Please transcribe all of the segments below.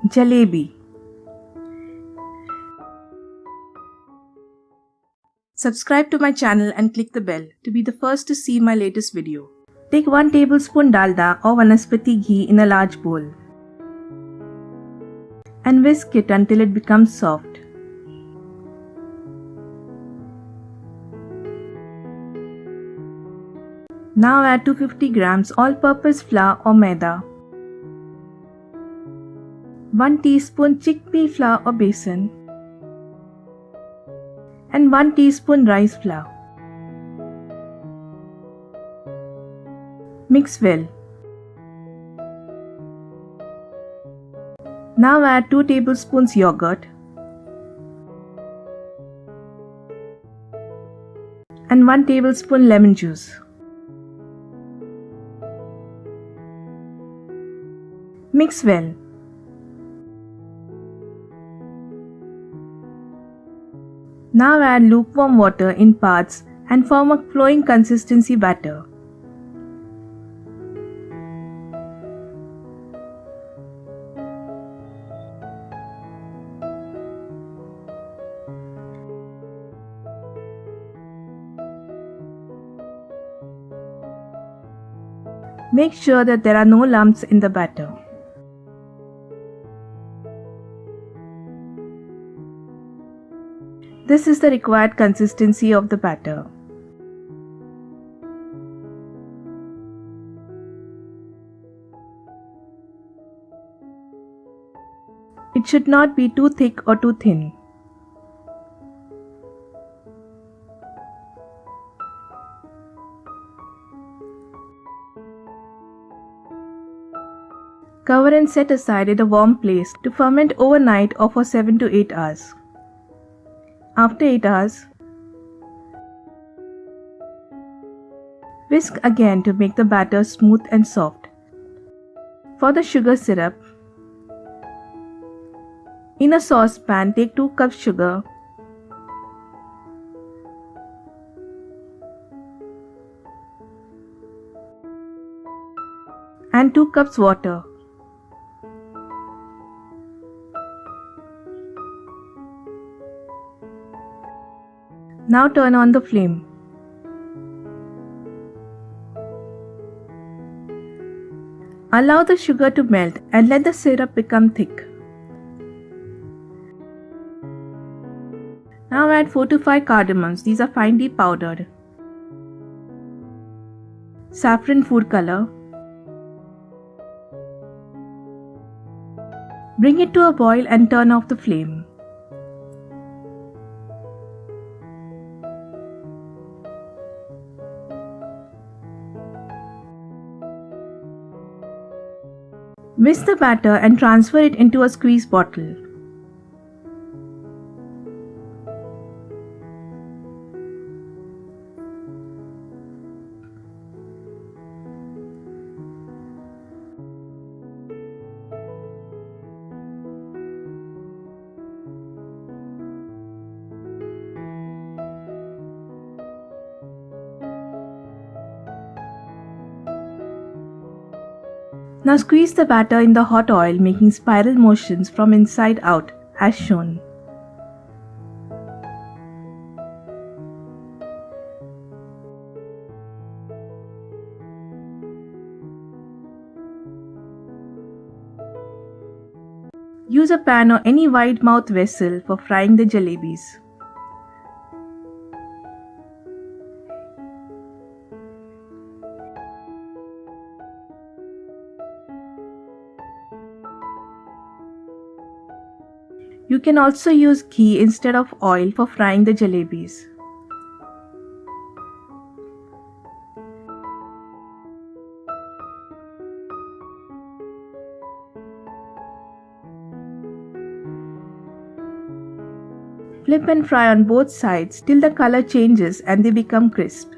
Jalebi. Subscribe to my channel and click the bell to be the first to see my latest video. Take 1 tablespoon dalda or vanaspati ghee in a large bowl and whisk it until it becomes soft. Now add 250 grams all-purpose flour or maida, 1 teaspoon chickpea flour or besan, and 1 teaspoon rice flour. Mix well. Now add 2 tablespoons yogurt and 1 tablespoon lemon juice. Mix well. Now add lukewarm water in parts and form a flowing consistency batter. Make sure that there are no lumps in the batter. This is the required consistency of the batter. It should not be too thick or too thin. Cover and set aside in a warm place to ferment overnight or for 7 to 8 hours. After 8 hours, whisk again to make the batter smooth and soft. For the sugar syrup, in a saucepan take 2 cups sugar, and 2 cups water. Now turn on the flame. Allow the sugar to melt and let the syrup become thick. Now add 4 to 5 cardamoms, these are finely powdered, saffron food color. Bring it to a boil and turn off the flame. Whisk the batter and transfer it into a squeeze bottle. Now squeeze the batter in the hot oil, making spiral motions from inside out as shown. Use a pan or any wide mouth vessel for frying the jalebis. You can also use ghee instead of oil for frying the jalebis. Flip and fry on both sides till the color changes and they become crisp.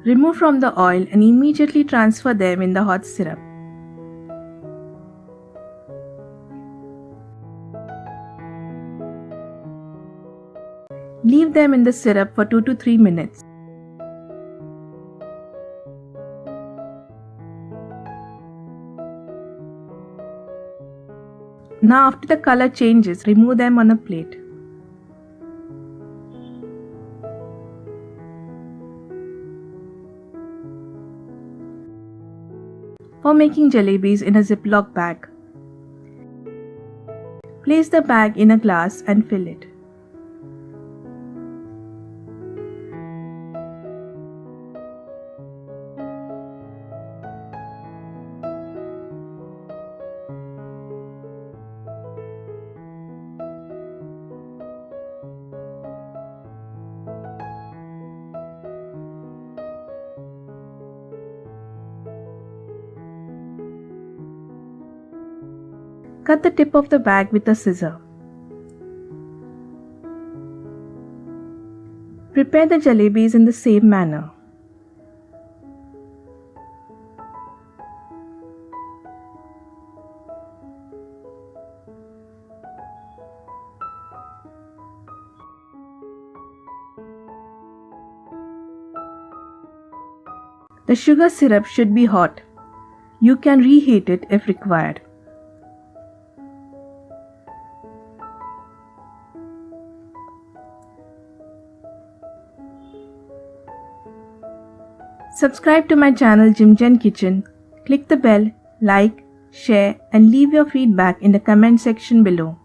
Remove from the oil and immediately transfer them in the hot syrup. Leave them in the syrup for 2 to 3 minutes. Now after the color changes, remove them on a plate. For making jalebis in a Ziploc bag, place the bag in a glass and fill it. Cut the tip of the bag with a scissor. Prepare the jalebis in the same manner. The sugar syrup should be hot. You can reheat it if required. Subscribe to my channel Jimgen Kitchen, click the bell, like, share and leave your feedback in the comment section below.